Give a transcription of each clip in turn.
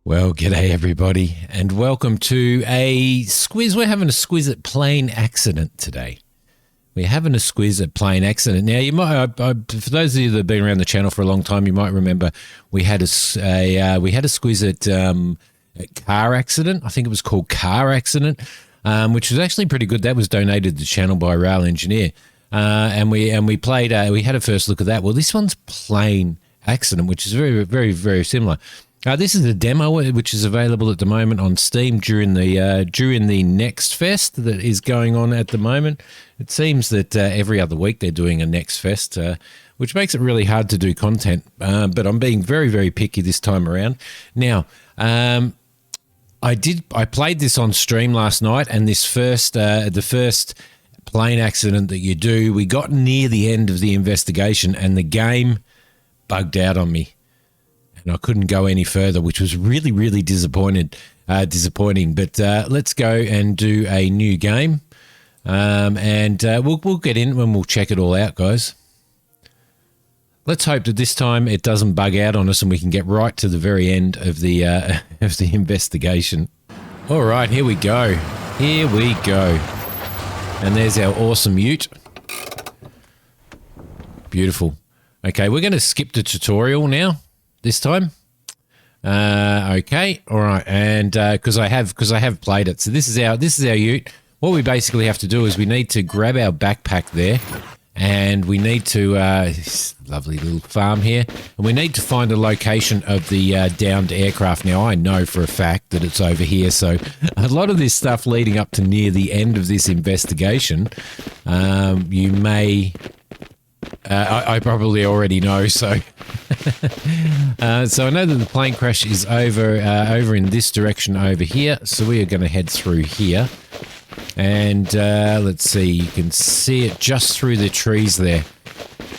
Well, g'day everybody, and welcome to a squiz. We're having a squiz at Plane Accident today. We're having a squiz at Plane Accident. Now, you might, for those of you that have been around the channel for a long time, you might remember we had a squiz at Car Accident. I think it was called Car Accident, which was actually pretty good. That was donated to the channel by a rail engineer, and we played. We had a first look at that. Well, this one's Plane Accident, which is very, very, very similar. This is a demo which is available at the moment on Steam during the Next Fest that is going on at the moment. It seems that every other week they're doing a Next Fest, which makes it really hard to do content. But I'm being very, very picky this time around. Now, I played this on stream last night, and the first plane accident that you do, we got near the end of the investigation, and the game bugged out on me. And I couldn't go any further, which was really, really disappointing. But let's go and do a new game, and we'll get in and we'll check it all out, guys. Let's hope that this time it doesn't bug out on us and we can get right to the very end of the investigation. All right, here we go. Here we go. And there's our awesome ute. Beautiful. Okay, we're going to skip the tutorial now. This time, okay, all right, and because I have played it, so this is our ute. What we basically have to do is we need to grab our backpack there, and we need to this lovely little farm here, and we need to find a location of the downed aircraft. Now I know for a fact that it's over here, so a lot of this stuff leading up to near the end of this investigation, you may. I probably already know, so so I know that the plane crash is over in this direction over here, so we are going to head through here, and let's see, you can see it just through the trees there,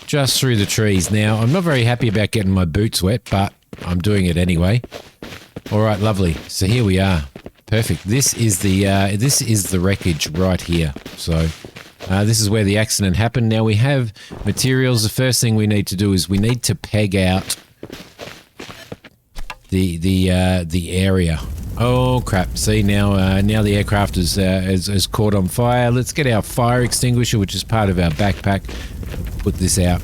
just through the trees. Now, I'm not very happy about getting my boots wet, but I'm doing it anyway. All right, lovely. So here we are. Perfect. This is the wreckage right here. So. This is where the accident happened. Now we have materials. The first thing we need to do is we need to peg out the area. Oh crap! See now the aircraft is caught on fire. Let's get our fire extinguisher, which is part of our backpack. Put this out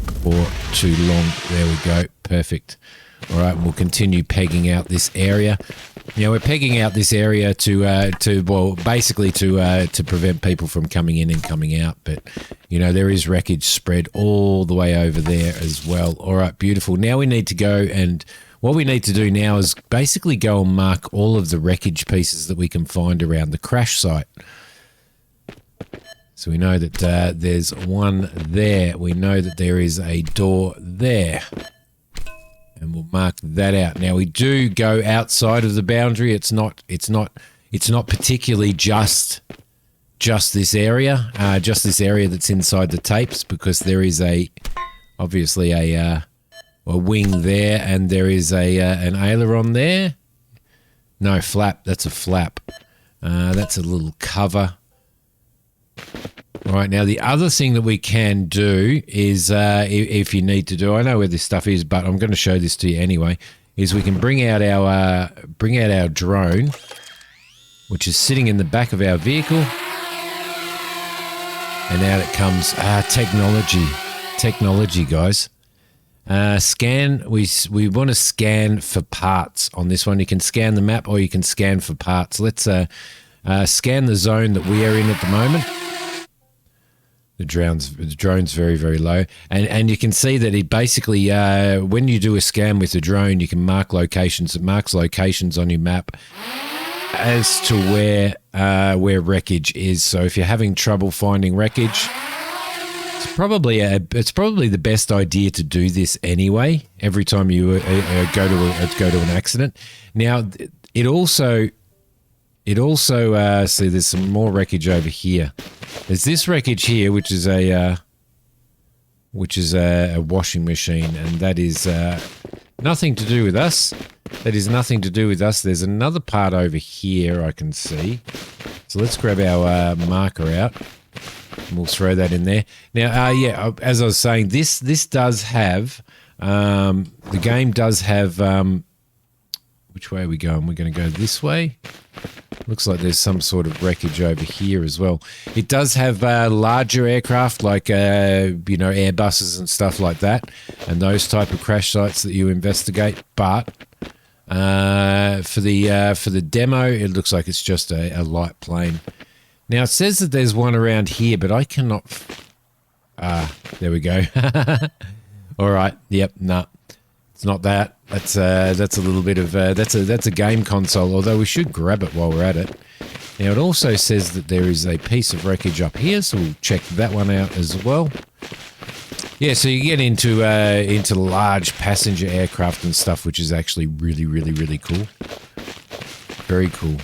before too long. There we go. Perfect. All right, we'll continue pegging out this area. We're pegging out this area to prevent people from coming in and coming out. But, there is wreckage spread all the way over there as well. All right, beautiful. Now we need to go, and what we need to do now is basically go and mark all of the wreckage pieces that we can find around the crash site. So we know that there's one there. We know that there is a door there. And we'll mark that out. Now we do go outside of the boundary. It's not particularly just this area, that's inside the tapes, because there is obviously a wing there, and there is an aileron there. No, flap. That's a flap. That's a little cover. All right, now the other thing that we can do is, if you need to do, I know where this stuff is, but I'm going to show this to you anyway, is we can bring out our drone, which is sitting in the back of our vehicle, and out it comes. Technology, guys. Scan. We want to scan for parts on this one. You can scan the map, or you can scan for parts. Let's scan the zone that we are in at the moment. The drone's very, very low. And you can see that it basically, when you do a scan with the drone, you can mark locations. It marks locations on your map as to where wreckage is. So if you're having trouble finding wreckage, it's probably the best idea to do this anyway, every time you go to an accident. Now, it also see, there's some more wreckage over here. There's this wreckage here, which is a washing machine, and that is nothing to do with us. That is nothing to do with us. There's another part over here I can see. So let's grab our marker out, and we'll throw that in there. Now, as I was saying, this does have the game does have Which way are we going? We're going to go this way. Looks like there's some sort of wreckage over here as well. It does have larger aircraft like, you know, Airbuses and stuff like that, and those type of crash sites that you investigate. But for the demo, it looks like it's just a light plane. Now, it says that there's one around here, but I cannot... there we go. All right. Yep. No, it's not that. That's a little bit of that's a game console. Although we should grab it while we're at it. Now it also says that there is a piece of wreckage up here, so we'll check that one out as well. Yeah, so you get into large passenger aircraft and stuff, which is actually really cool. Very cool.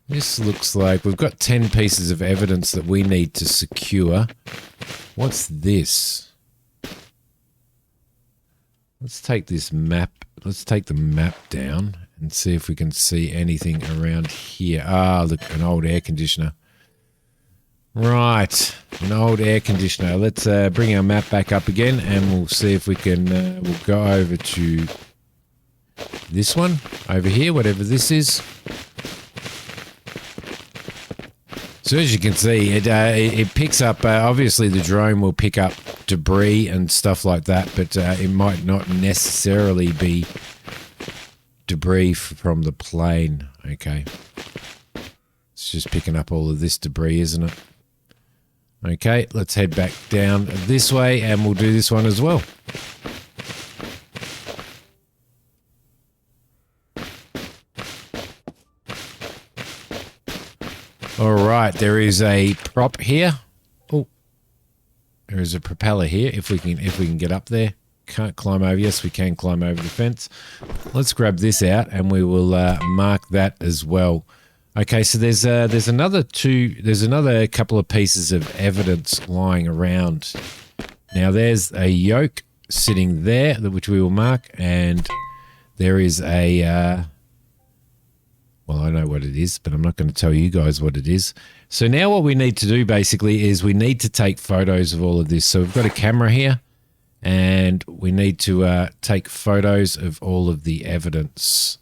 This looks like we've got 10 pieces of evidence that we need to secure. What's this? Let's take this map. Let's take the map down and see if we can see anything around here. Ah, look, an old air conditioner. Right, an old air conditioner. Let's bring our map back up again and we'll see if we can, we'll go over to this one over here, whatever this is. So as you can see, it picks up, obviously the drone will pick up debris and stuff like that, but it might not necessarily be debris from the plane. Okay. It's just picking up all of this debris, isn't it? Okay, let's head back down this way and we'll do this one as well. All right, there is a prop here. Oh, there is a propeller here. If we can get up there, can't climb over. Yes, we can climb over the fence. Let's grab this out, and we will mark that as well. Okay, so there's another couple of pieces of evidence lying around. Now there's a yoke sitting there, which we will mark, and there is a. Well, I know what it is, but I'm not going to tell you guys what it is. So now what we need to do basically is we need to take photos of all of this. So we've got a camera here and we need to take photos of all of the evidence.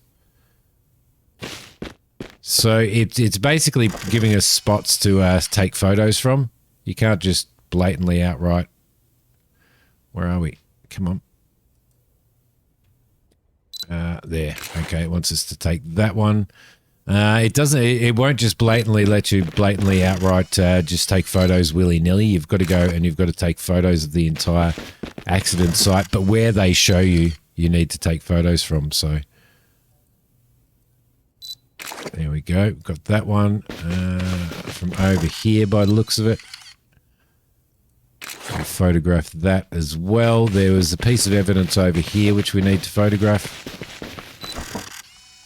So it's basically giving us spots to take photos from. You can't just blatantly outright. Where are we? Come on. There. Okay, it wants us to take that one. It doesn't. It won't just blatantly let you outright just take photos willy-nilly. You've got to go and you've got to take photos of the entire accident site. But where they show you, you need to take photos from. So there we go. Got that one from over here by the looks of it. I photographed that as well. There was a piece of evidence over here which we need to photograph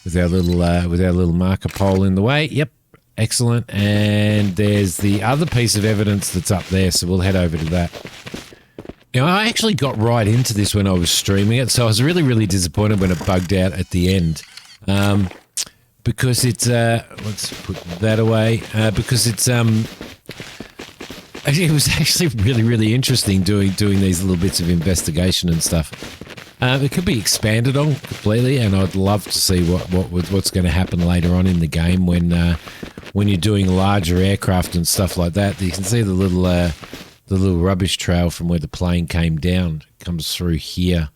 with our little marker pole in the way. Yep, excellent. And there's the other piece of evidence that's up there, so we'll head over to that. Now, I actually got right into this when I was streaming it, so I was really disappointed when it bugged out at the end. Because it's let's put that away. Because it's it was actually really interesting doing these little bits of investigation and stuff. It could be expanded on completely, and I'd love to see what's going to happen later on in the game when you're doing larger aircraft and stuff like that. You can see the little rubbish trail from where the plane came down. It comes through here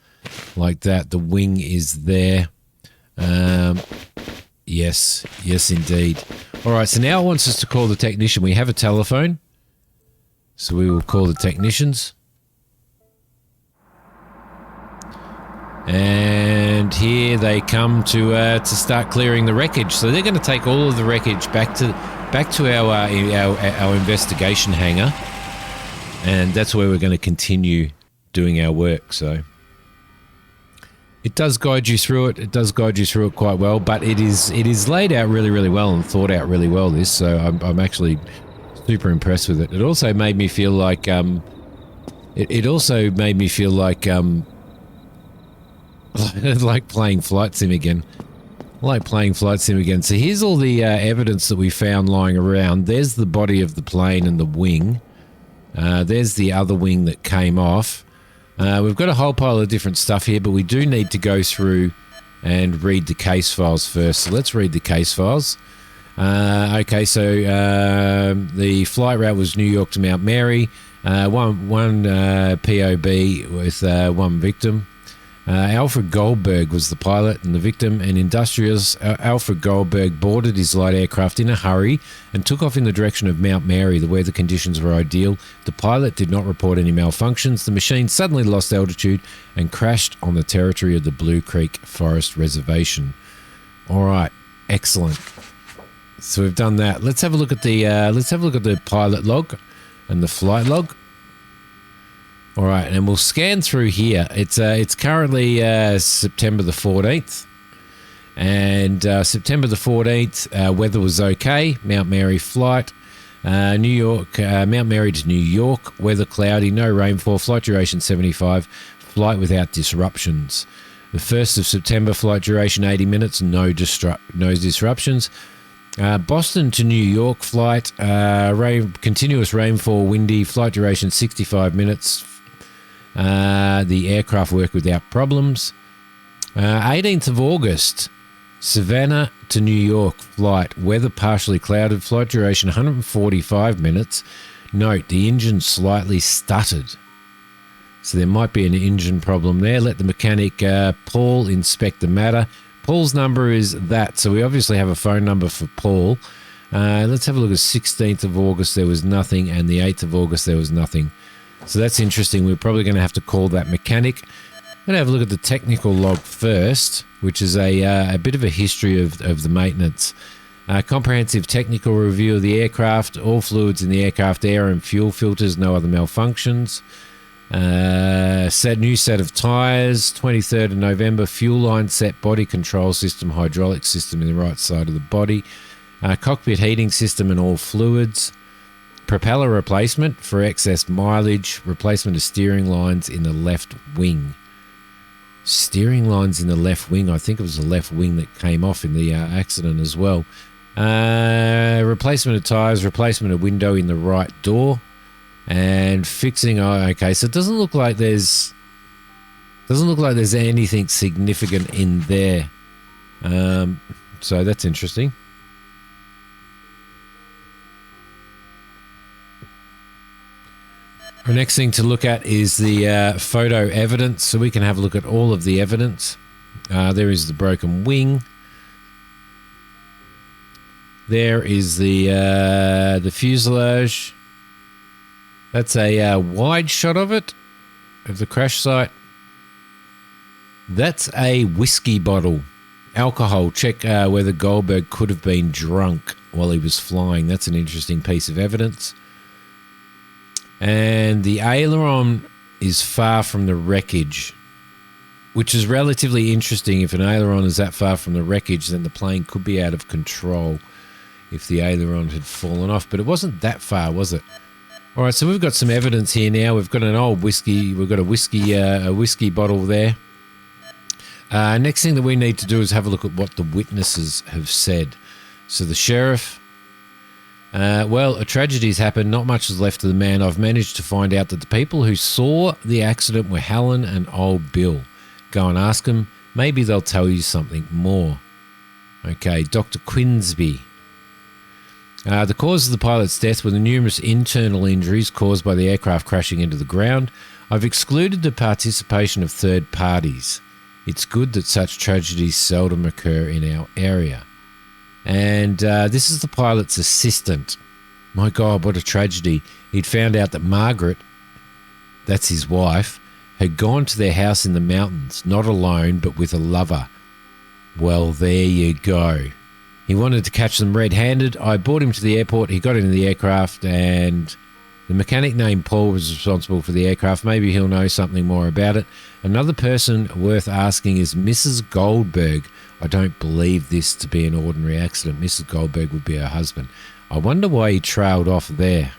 like that. The wing is there. Yes, indeed. All right, so now it wants us to call the technician. We have a telephone, so we will call the technicians. And here they come to start clearing the wreckage. So they're going to take all of the wreckage back to our investigation hangar, and that's where we're going to continue doing our work. So it does guide you through it. It does guide you through it quite well, but it is laid out really well and thought out really well. This, so I'm actually super impressed with it. It also made me feel like like playing flight sim again. So here's all the evidence that we found lying around. There's the body of the plane and the wing. There's the other wing that came off. We've got a whole pile of different stuff here, but we do need to go through and read the case files first. So let's read the case files. Okay, so the flight route was New York to Mount Mary. One POB with one victim. Alfred Goldberg was the pilot and the victim, and industrialist Alfred Goldberg boarded his light aircraft in a hurry and took off in the direction of Mount Mary. The weather conditions were ideal. The pilot did not report any malfunctions. The machine suddenly lost altitude and crashed on the territory of the Blue Creek Forest Reservation. All right, excellent. So we've done that. Let's have a look at the pilot log and the flight log. All right, and we'll scan through here. It's currently September the 14th, and September the 14th, weather was okay. Mount Mary flight, New York, Mount Mary to New York, weather cloudy, no rainfall, flight duration 75, flight without disruptions. The 1st of September, flight duration 80 minutes, no disruptions. Boston to New York flight, continuous rainfall, windy, flight duration 65 minutes. The aircraft worked without problems. 18th of August, Savannah to New York flight, weather partially clouded, flight duration 145 minutes. Note, the engine slightly stuttered. So there might be an engine problem there. Let the mechanic Paul inspect the matter. Paul's number is that, so we obviously have a phone number for Paul. Let's have a look at 16th of August, there was nothing, and the 8th of August, there was nothing. So that's interesting. We're probably going to have to call that mechanic. I'm going to have a look at the technical log first, which is a bit of a history of the maintenance. Comprehensive technical review of the aircraft, all fluids in the aircraft, air and fuel filters, no other malfunctions. New set of tyres, 23rd of November, fuel line set, body control system, hydraulic system in the right side of the body, cockpit heating system and all fluids, propeller replacement for excess mileage, replacement of steering lines in the left wing. Steering lines in the left wing, I think it was the left wing that came off in the accident as well. Replacement of tyres, replacement of window in the right door. And fixing, okay, so it doesn't look like there's anything significant in there. So that's interesting. Our next thing to look at is the photo evidence, so we can have a look at all of the evidence. There is the broken wing. There is the fuselage. That's a wide shot of it, of the crash site. That's a whiskey bottle. Alcohol. Check whether Goldberg could have been drunk while he was flying. That's an interesting piece of evidence. And the aileron is far from the wreckage, which is relatively interesting. If an aileron is that far from the wreckage, then the plane could be out of control if the aileron had fallen off. But it wasn't that far, was it? All right, so we've got some evidence here now. We've got an old whiskey. We've got a whiskey bottle there. Next thing that we need to do is have a look at what the witnesses have said. So the sheriff, well, a tragedy's happened. Not much is left of the man. I've managed to find out that the people who saw the accident were Helen and old Bill. Go and ask them. Maybe they'll tell you something more. Okay, Dr. Quinsby. The cause of the pilot's death were the numerous internal injuries caused by the aircraft crashing into the ground. I've excluded the participation of third parties. It's good that such tragedies seldom occur in our area. And this is the pilot's assistant. My God, what a tragedy. He'd found out that Margaret, that's his wife, had gone to their house in the mountains, not alone, but with a lover. Well, there you go. He wanted to catch them red-handed. I brought him to the airport. He got into the aircraft, and the mechanic named Paul was responsible for the aircraft. Maybe he'll know something more about it. Another person worth asking is Mrs. Goldberg. I don't believe this to be an ordinary accident. Mrs. Goldberg would be her husband. I wonder why he trailed off there.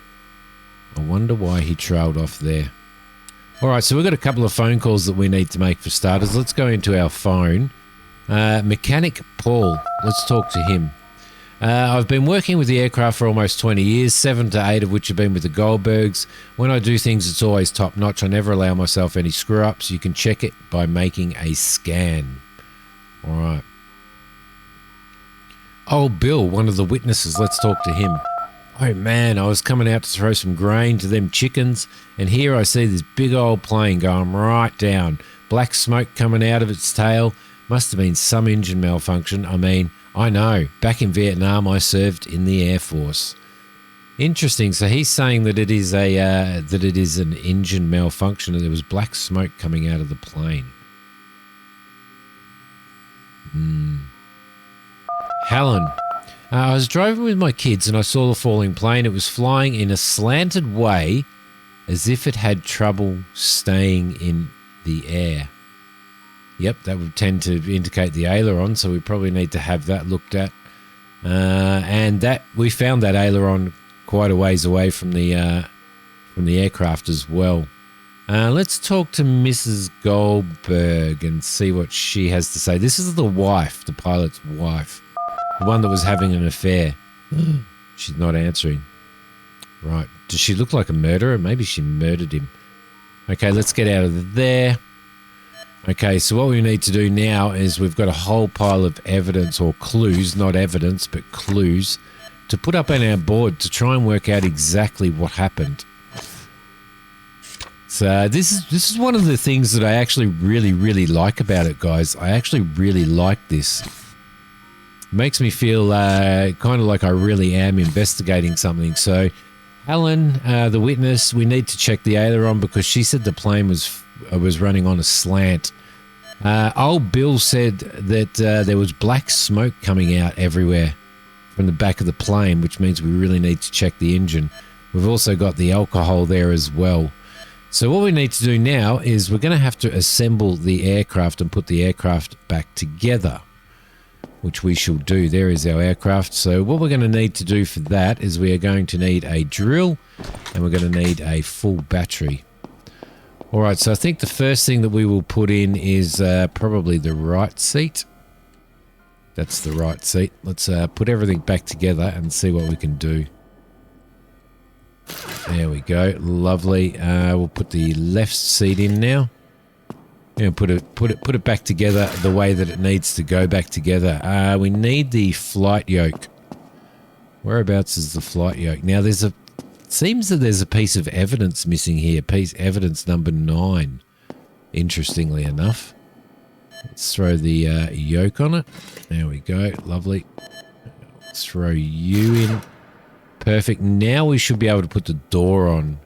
All right, so we've got a couple of phone calls that we need to make for starters. Let's go into our phone. Mechanic Paul, let's talk to him. I've been working with the aircraft for almost 20 years, 7 to 8 of which have been with the Goldbergs. When I do things, it's always top-notch. I never allow myself any screw-ups. You can check it by making a scan. All right. Oh, Bill, one of the witnesses. Let's talk to him. Oh, man, I was coming out to throw some grain to them chickens, and here I see this big old plane going right down. Black smoke coming out of its tail. Must have been some engine malfunction. I mean, I know. Back in Vietnam, I served in the Air Force. Interesting. So he's saying that it is an engine malfunction, and there was black smoke coming out of the plane. Helen. I was driving with my kids and I saw the falling plane. It was flying in a slanted way as if it had trouble staying in the air. Yep, that would tend to indicate the aileron, so we probably need to have that looked at. And that we found that aileron quite a ways away from the aircraft as well. Let's talk to Mrs. Goldberg and see what she has to say. This is the wife, the pilot's wife. The one that was having an affair. She's not answering. Right. Does she look like a murderer? Maybe she murdered him. Okay, let's get out of there. Okay, so what we need to do now is we've got a whole pile of evidence, or clues, not evidence, but clues, to put up on our board to try and work out exactly what happened. So this is one of the things that I actually really, really like about it, guys. I actually really like this. Makes me feel kind of like I really am investigating something. So, Helen, the witness, we need to check the aileron because she said the plane was running on a slant. Old Bill said that there was black smoke coming out everywhere from the back of the plane, which means we really need to check the engine. We've also got the alcohol there as well. So what we need to do now is we're going to have to assemble the aircraft and put the aircraft back together, which we shall do. There is our aircraft. So what we're going to need to do for that is we are going to need a drill and we're going to need a full battery. All right, so I think the first thing that we will put in is probably the right seat. That's the right seat. Let's put everything back together and see what we can do. There we go. Lovely. We'll put the left seat in now. And put it back together the way that it needs to go back together. We need the flight yoke. Whereabouts is the flight yoke? Now it seems that there's a piece of evidence missing here. Evidence number 9. Interestingly enough. Let's throw the yoke on it. There we go. Lovely. Let's throw you in. Perfect. Now we should be able to put the door on,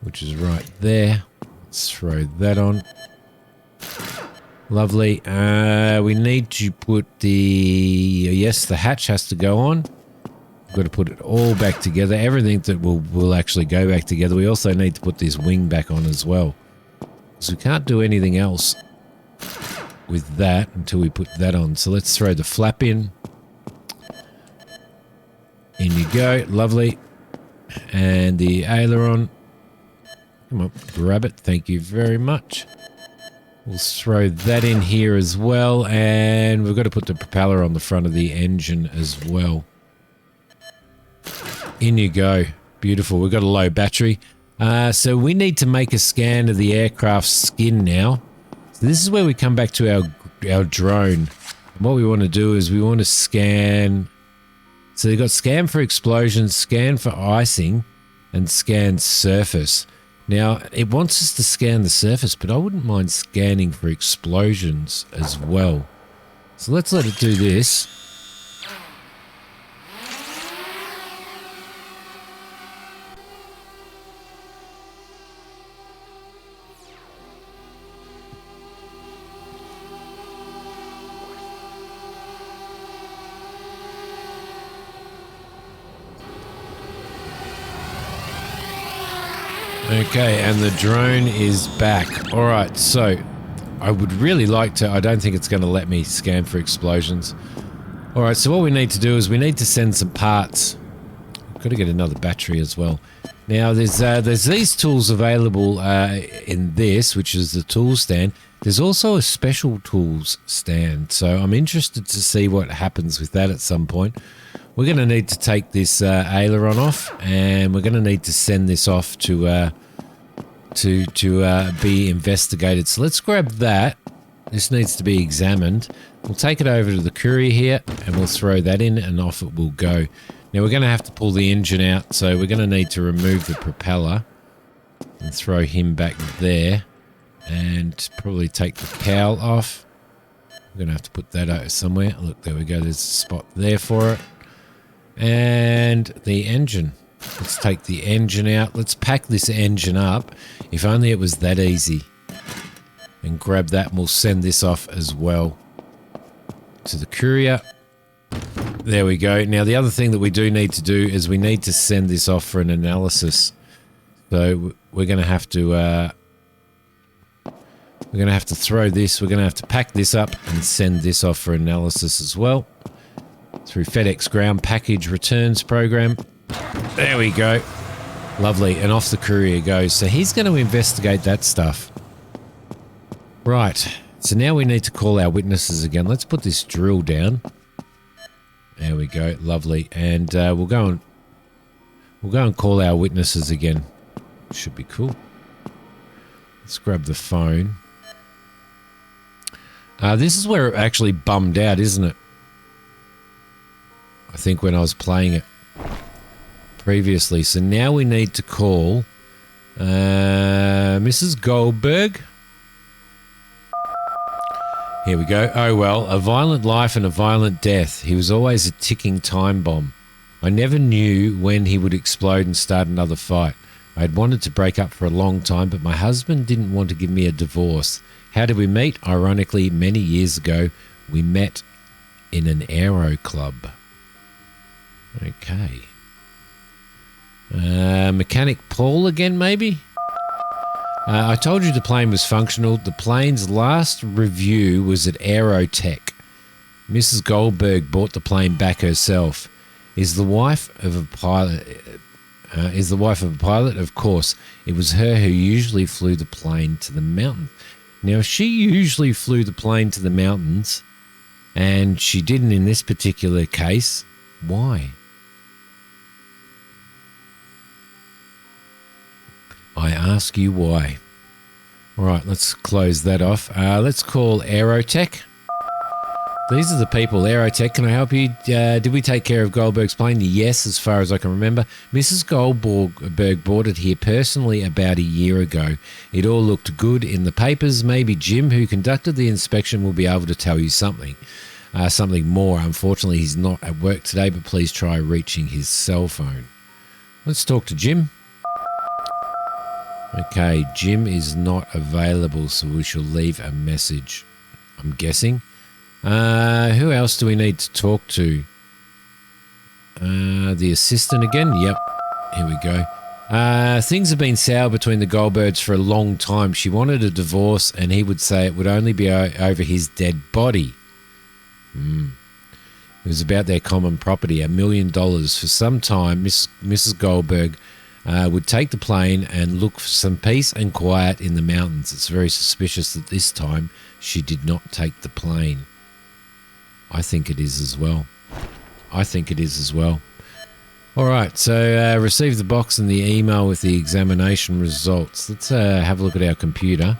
which is right there. Let's throw that on. Lovely. We need to put the hatch has to go on. We've got to put it all back together. Everything that will actually go back together. We also need to put this wing back on as well. So we can't do anything else with that until we put that on. So let's throw the flap in. In you go. Lovely. And the aileron. Come on, grab it. Thank you very much. We'll throw that in here as well. And we've got to put the propeller on the front of the engine as well. In you go. Beautiful. We've got a low battery. So we need to make a scan of the aircraft's skin now. So this is where we come back to our drone. And what we want to do is we want to scan. So they've got scan for explosions, scan for icing, and scan surface. Now, it wants us to scan the surface, but I wouldn't mind scanning for explosions as well. So let's let it do this. Okay, and the drone is back. All right, so I would really like to... I don't think it's going to let me scan for explosions. All right, so what we need to do is we need to send some parts. We've got to get another battery as well. Now, there's these tools available in this, which is the tool stand. There's also a special tools stand, so I'm interested to see what happens with that at some point. We're going to need to take this aileron off, and we're going to need to send this off to be investigated. So let's grab that, This needs to be examined. We'll take it over to the courier here and we'll throw that in and off it will go. Now we're going to have to pull the engine out, so we're going to need to remove the propeller and throw him back there and probably take the cowl off. We're going to have to put that out somewhere. Look, there we go. There's a spot there for it. And the engine. Let's take the engine out. Let's pack this engine up. If only it was that easy. And grab that and we'll send this off as well to the courier. There we go. Now the other thing that we do need to do is we need to send this off for an analysis. So we're going to have to throw this. We're going to have to pack this up and send this off for analysis as well through FedEx Ground Package Returns Program. There we go. Lovely. And off the courier goes. So he's going to investigate that stuff. Right. So now we need to call our witnesses again. Let's put this drill down. There we go. Lovely. And we'll go and call our witnesses again. Should be cool. Let's grab the phone. This is where it actually bummed out, isn't it? I think when I was playing it previously. So now we need to call Mrs Goldberg. Here we go. Oh well, a violent life and a violent death. He was always a ticking time bomb. I never knew when he would explode and start another fight. I had wanted to break up for a long time, but my husband didn't want to give me a divorce. How did we meet? Ironically, many years ago, we met in an aero club. Okay. Mechanic Paul again, maybe? I told you the plane was functional. The plane's last review was at Aerotech. Mrs. Goldberg bought the plane back herself. Is the wife of a pilot? Of course. It was her who usually flew the plane to the mountain. Now, she usually flew the plane to the mountains, and she didn't in this particular case. Why? I ask you why. All right, let's close that off. Let's call Aerotech. These are the people. Aerotech, can I help you? Did we take care of Goldberg's plane? Yes, as far as I can remember. Mrs. Goldberg bought it here personally about a year ago. It all looked good in the papers. Maybe Jim, who conducted the inspection, will be able to tell you something more. Unfortunately, he's not at work today, but please try reaching his cell phone. Let's talk to Jim. Okay, Jim is not available, so we shall leave a message, I'm guessing. Who else do we need to talk to? The assistant again? Yep, here we go. Things have been sour between the Goldbergs for a long time. She wanted a divorce, and he would say it would only be over his dead body. It was about their common property, $1 million. For some time, Mrs. Goldberg would take the plane and look for some peace and quiet in the mountains. It's very suspicious that this time she did not take the plane. I think it is as well. All right, so receive the box and the email with the examination results. Let's have a look at our computer.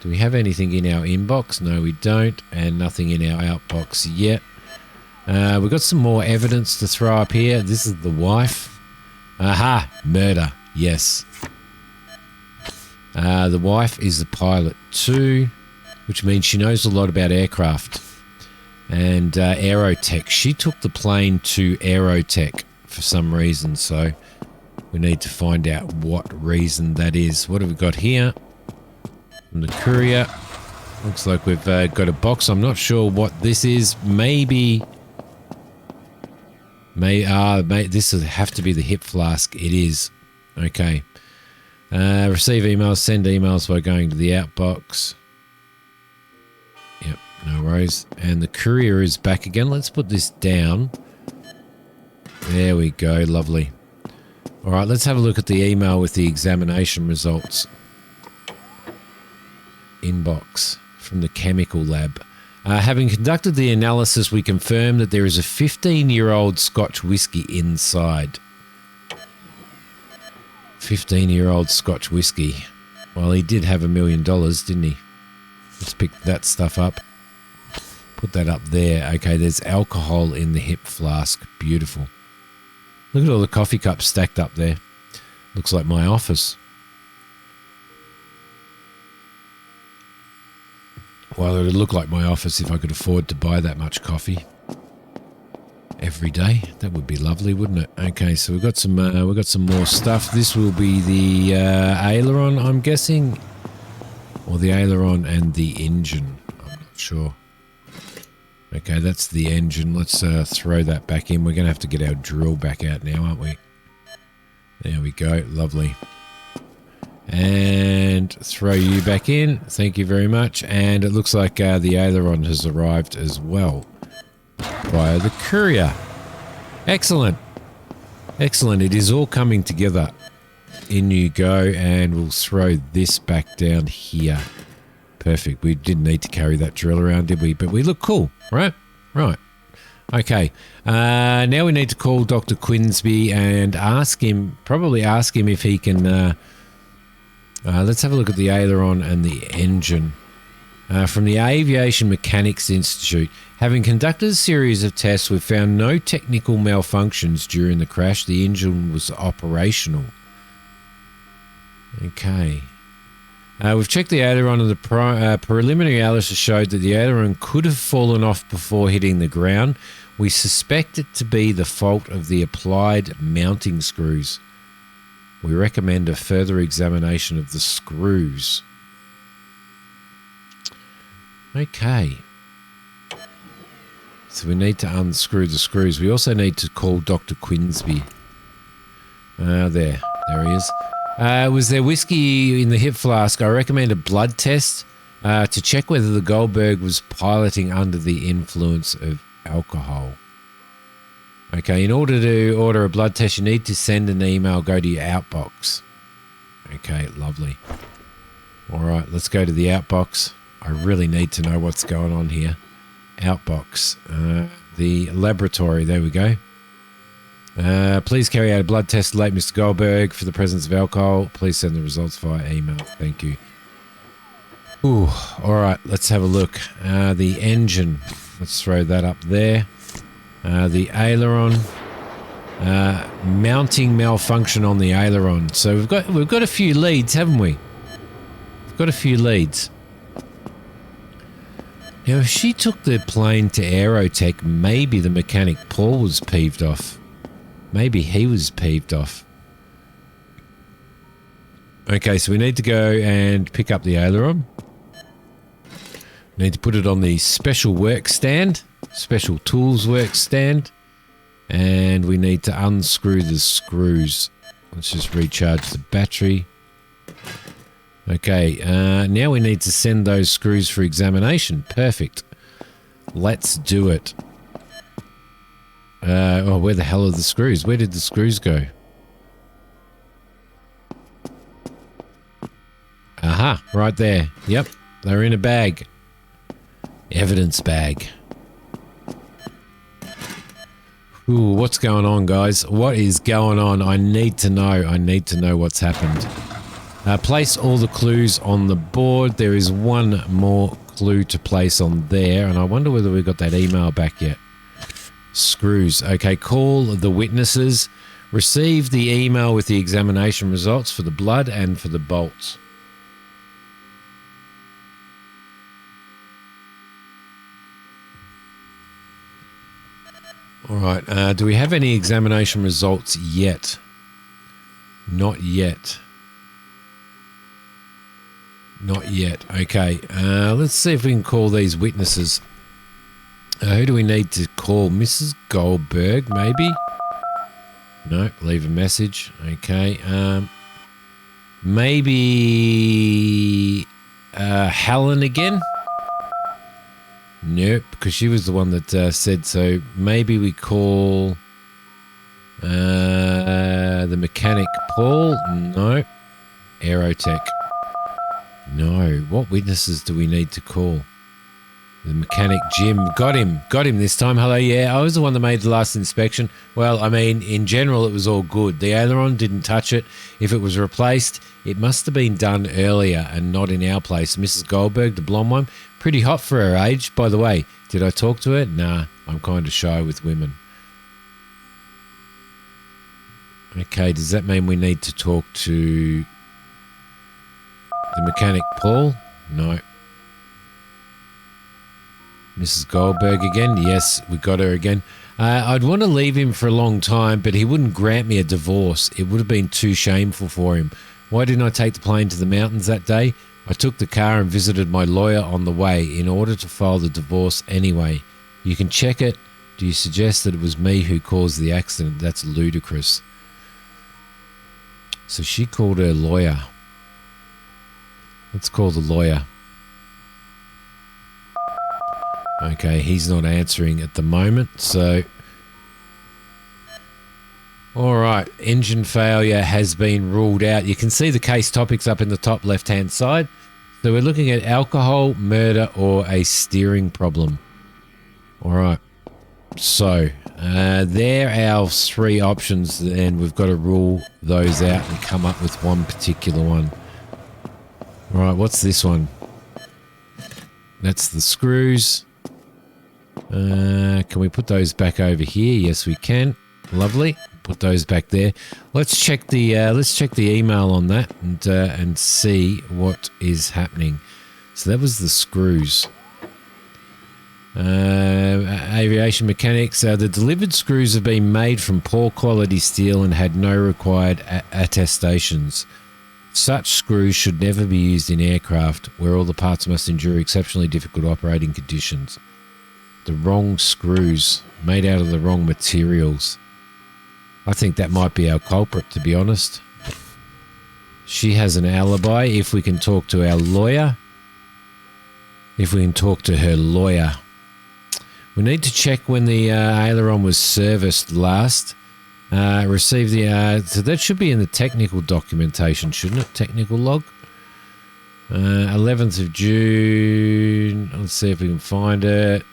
Do we have anything in our inbox? No, we don't, and nothing in our outbox yet. We've got some more evidence to throw up here. This is the wife. Aha, murder, yes. The wife is a pilot too, which means she knows a lot about aircraft. And Aerotech, she took the plane to Aerotech for some reason, so we need to find out what reason that is. What have we got here? From the courier. Looks like we've got a box. I'm not sure what this is. Maybe this would have to be the hip flask. It is. Okay. Receive emails, send emails by going to the outbox. Yep, no worries. And the courier is back again. Let's put this down. There we go. Lovely. All right, let's have a look at the email with the examination results. Inbox from the chemical lab. Having conducted the analysis, we confirm that there is a 15-year-old Scotch whisky inside. 15-year-old Scotch whisky. Well, he did have $1 million, didn't he? We'll let's pick that stuff up. Put that up there. Okay, there's alcohol in the hip flask. Beautiful. Look at all the coffee cups stacked up there. Looks like my office. Well, it would look like my office if I could afford to buy that much coffee every day. That would be lovely, wouldn't it? Okay, so we've got some more stuff. This will be the aileron, I'm guessing, or the aileron and the engine. I'm not sure. Okay, that's the engine. Let's throw that back in. We're going to have to get our drill back out now, aren't we? There we go. Lovely. And throw you back in. Thank you very much. And it looks like the aileron has arrived as well via the courier. Excellent. Excellent. It is all coming together. In you go, and we'll throw this back down here. Perfect. We didn't need to carry that drill around, did we? But we look cool, right? Right. Okay. Now we need to call Dr. Quinsby and ask him, probably ask him if he can... let's have a look at the aileron and the engine. From the Aviation Mechanics Institute, having conducted a series of tests, we've found no technical malfunctions during the crash. The engine was operational. Okay. We've checked the aileron, and the preliminary analysis showed that the aileron could have fallen off before hitting the ground. We suspect it to be the fault of the applied mounting screws. We recommend a further examination of the screws. Okay. So we need to unscrew the screws. We also need to call Dr. Quinsby. There he is. Was there whiskey in the hip flask? I recommend a blood test to check whether the Goldberg was piloting under the influence of alcohol. Okay, in order to order a blood test, you need to send an email, go to your outbox. Okay, lovely. All right, let's go to the outbox. I really need to know what's going on here. Outbox. The laboratory, there we go. Please carry out a blood test to late Mr. Goldberg for the presence of alcohol. Please send the results via email. Thank you. Ooh, all right, let's have a look. The engine. Let's throw that up there. The aileron. Mounting malfunction on the aileron. So we've got a few leads, haven't we? We've got a few leads. Now, if she took the plane to Aerotech, maybe the mechanic Paul was peeved off. Maybe he was peeved off. Okay, so we need to go and pick up the aileron. Need to put it on the special work stand, special tools work stand, and we need to unscrew the screws. Let's just recharge the battery. Okay, now we need to send those screws for examination. Perfect. Let's do it. Oh, where the hell are the screws? Where did the screws go? Aha, right there. Yep, they're in a bag. Evidence bag. Ooh, what's going on, guys? What is going on? I need to know. I need to know what's happened. Place all the clues on the board. There is one more clue to place on there, and I wonder whether we got that email back yet. Screws. Okay, call the witnesses. Receive the email with the examination results for the blood and for the bolts. All right. Do we have any examination results yet? Not yet. Not yet. Okay. Let's see if we can call these witnesses. Who do we need to call? Mrs. Goldberg, maybe? No, leave a message. Okay. Maybe Helen again? Nope, because she was the one that said so. Maybe we call the mechanic Paul? No. Aerotech? No. What witnesses do we need to call? The mechanic, Jim. Got him this time. Hello, yeah. I was the one that made the last inspection. Well, I mean, in general, it was all good. The aileron didn't touch it. If it was replaced, it must have been done earlier and not in our place. Mrs Goldberg, the blonde one, pretty hot for her age. By the way, did I talk to her? Nah, I'm kind of shy with women. Okay, does that mean we need to talk to the mechanic, Paul? No. Mrs Goldberg again? Yes, we got her again. I'd want to leave him for a long time, but he wouldn't grant me a divorce. It would have been too shameful for him. Why didn't I take the plane to the mountains that day? I took the car and visited my lawyer on the way in order to file the divorce anyway. You can check it. Do you suggest that it was me who caused the accident? That's ludicrous. So she called her lawyer. Let's call the lawyer. Okay, he's not answering at the moment, so... Alright, engine failure has been ruled out. You can see the case topics up in the top left-hand side. So we're looking at alcohol, murder, or a steering problem. Alright, so there are our three options, and we've got to rule those out and come up with one particular one. Alright, what's this one? That's the screws. Can we put those back over here? Yes, we can. Lovely. Put those back there. Let's check the email on that and see what is happening. So that was the screws. Aviation mechanics. The delivered screws have been made from poor quality steel and had no required attestations. Such screws should never be used in aircraft where all the parts must endure exceptionally difficult operating conditions. The wrong screws, made out of the wrong materials. I think that might be our culprit, to be honest. She has an alibi. If we can talk to our lawyer. If we can talk to her lawyer. We need to check when the aileron was serviced last. Received the... so that should be in the technical documentation, shouldn't it? Technical log. 11th of June. Let's see if we can find it.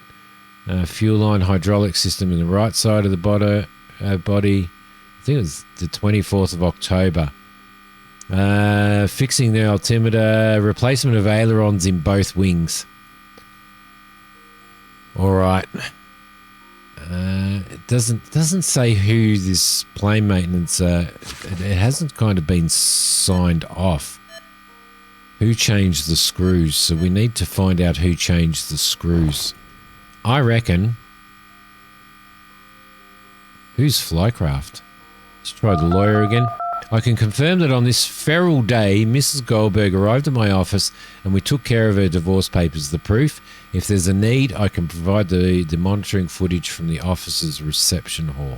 Fuel line hydraulic system in the right side of the body. I think it was the 24th of October. Fixing the altimeter. Replacement of ailerons in both wings. All right. It doesn't say who this plane maintenance. It hasn't kind of been signed off. Who changed the screws? So we need to find out who changed the screws. I reckon. Who's Flycraft? Let's try the lawyer again. I can confirm that on this feral day, Mrs. Goldberg arrived at my office and we took care of her divorce papers. The proof, if there's a need, I can provide the monitoring footage from the office's reception hall.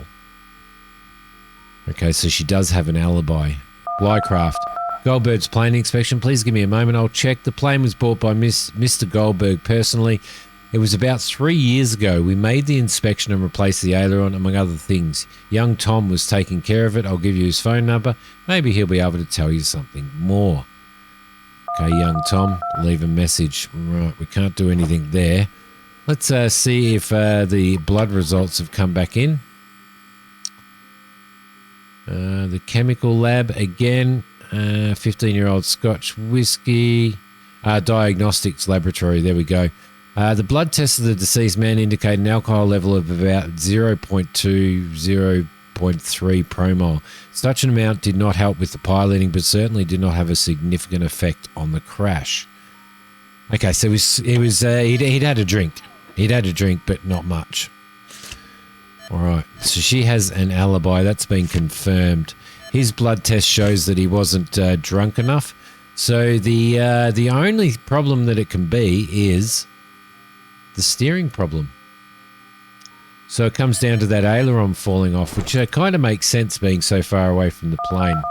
Okay, so she does have an alibi. Flycraft. Goldberg's plane inspection. Please give me a moment. I'll check. The plane was bought by Mr. Goldberg personally. It was about 3 years ago. We made the inspection and replaced the aileron, among other things. Young Tom was taking care of it. I'll give you his phone number. Maybe he'll be able to tell you something more. Okay, young Tom, leave a message. Right, we can't do anything there. Let's see if the blood results have come back in. The chemical lab again. 15-year-old Scotch whiskey. Diagnostics laboratory. There we go. The blood test of the deceased man indicated an alcohol level of about 0.2, 0.3 promille. Such an amount did not help with the piloting, but certainly did not have a significant effect on the crash. Okay, so he'd had a drink. He'd had a drink, but not much. All right, so she has an alibi. That's been confirmed. His blood test shows that he wasn't drunk enough. So the only problem that it can be is the steering problem. So it comes down to that aileron falling off, which kind of makes sense being so far away from the plane.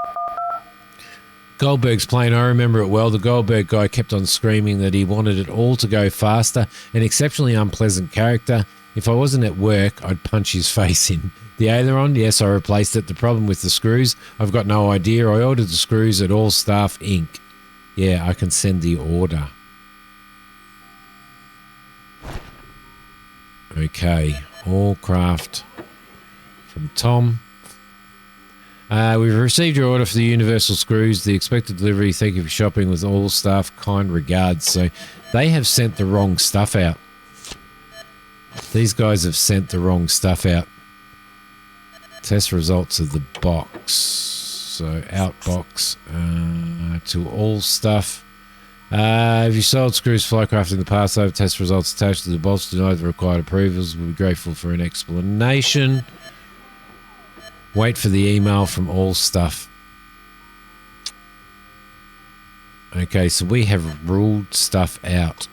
Goldberg's plane, I remember it well. The Goldberg guy kept on screaming that he wanted it all to go faster. An exceptionally unpleasant character. If I wasn't at work, I'd punch his face in. The aileron, yes, I replaced it. The problem with the screws, I've got no idea. I ordered the screws at All Staff Inc. Yeah, I can send the order. Okay, all craft from Tom. We've received your order for the universal screws. The expected delivery. Thank you for shopping with all staff. Kind regards. So they have sent the wrong stuff out. These guys have sent the wrong stuff out. Test results of the box. So outbox to all stuff. If you sold screws flycraft in the past, over test results attached to the bolts deny the required approvals. We'll be grateful for an explanation. Wait for the email from all stuff. Okay, so we have ruled stuff out.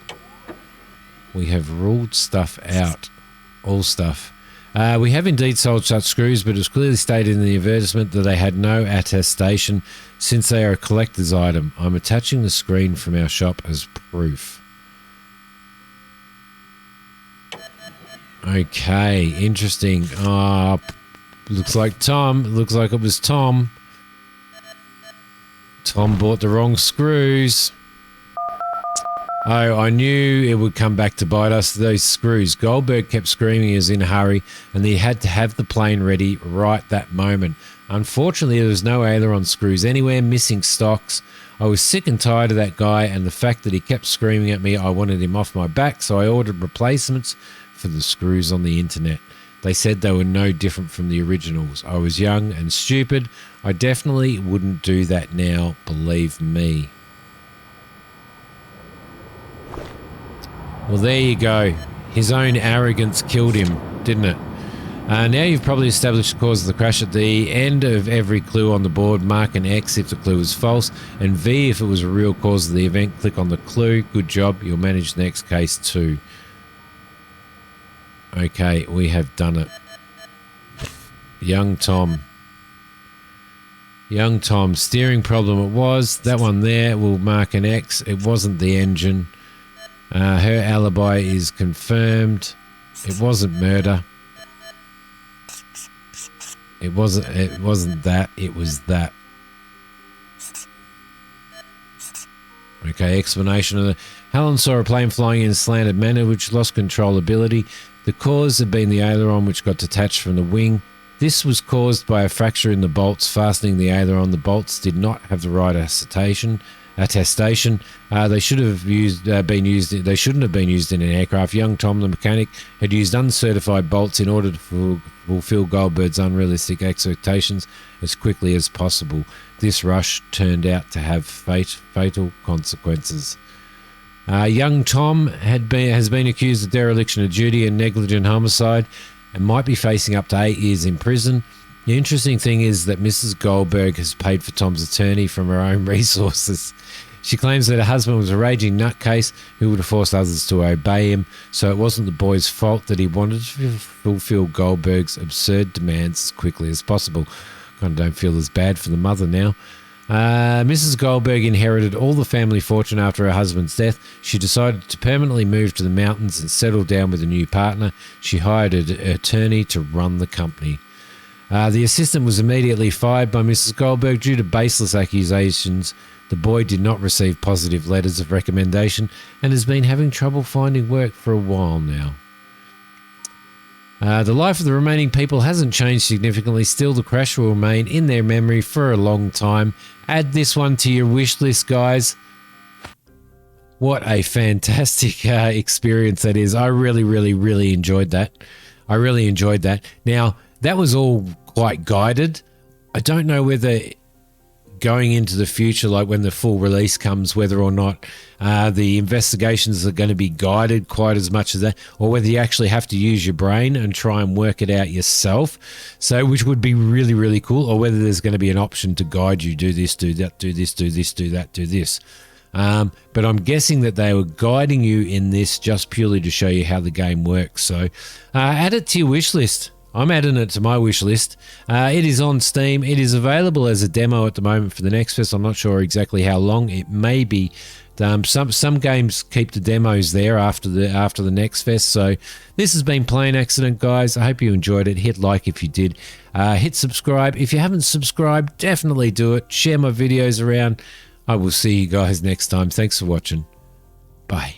We have ruled stuff out. All stuff. We have indeed sold such screws, but it was clearly stated in the advertisement that they had no attestation since they are a collector's item. I'm attaching the screen from our shop as proof. Okay, interesting. Looks like Tom. Looks like it was Tom. Tom bought the wrong screws. Oh, I knew it would come back to bite us, those screws. Goldberg kept screaming he was in a hurry, and he had to have the plane ready right that moment. Unfortunately, there was no aileron screws anywhere, missing stocks. I was sick and tired of that guy, and the fact that he kept screaming at me, I wanted him off my back, so I ordered replacements for the screws on the internet. They said they were no different from the originals. I was young and stupid. I definitely wouldn't do that now, believe me. Well, there you go. His own arrogance killed him, didn't it? Now you've probably established the cause of the crash. At the end of every clue on the board, mark an X if the clue is false, and V if it was a real cause of the event. Click on the clue. Good job. You'll manage the next case too. Okay, we have done it. Young Tom. Young Tom. Steering problem it was. That one there, we'll mark an X. It wasn't the engine. Her alibi is confirmed. It wasn't murder. It wasn't that. It was that. Okay, explanation of the... Helen saw a plane flying in a slanted manner which lost controllability. The cause had been the aileron which got detached from the wing. This was caused by a fracture in the bolts fastening the aileron. The bolts did not have the right attestation. They should have been used. They shouldn't have been used in an aircraft. Young Tom, the mechanic, had used uncertified bolts in order to fulfill Goldberg's unrealistic expectations as quickly as possible. This rush turned out to have fatal consequences. Young Tom has been accused of dereliction of duty and negligent homicide and might be facing up to 8 years in prison. The interesting thing is that Mrs. Goldberg has paid for Tom's attorney from her own resources. She claims that her husband was a raging nutcase who would have forced others to obey him, so it wasn't the boy's fault that he wanted to fulfill Goldberg's absurd demands as quickly as possible. Kind of don't feel as bad for the mother now. Mrs. Goldberg inherited all the family fortune after her husband's death. She decided to permanently move to the mountains and settle down with a new partner. She hired an attorney to run the company. The assistant was immediately fired by Mrs. Goldberg due to baseless accusations. The boy did not receive positive letters of recommendation and has been having trouble finding work for a while now. The life of the remaining people hasn't changed significantly. Still, the crash will remain in their memory for a long time. Add this one to your wish list, guys. What a fantastic experience that is. I really enjoyed that. I really enjoyed that. Now, that was all quite guided. I don't know whether going into the future, like when the full release comes, whether or not the investigations are going to be guided quite as much as that, or whether you actually have to use your brain and try and work it out yourself. So, which would be really cool, or whether there's going to be an option to guide you, do this, do that, do this, do this, do that, do this. But I'm guessing that they were guiding you in this just purely to show you how the game works. So add it to your wish list. I'm adding it to my wish list. It is on Steam. It is available as a demo at the moment for the next fest. I'm not sure exactly how long. It may be. Some games keep the demos there after the next fest. So this has been Plane Accident, guys. I hope you enjoyed it. Hit like if you did. Hit subscribe. If you haven't subscribed, definitely do it. Share my videos around. I will see you guys next time. Thanks for watching. Bye.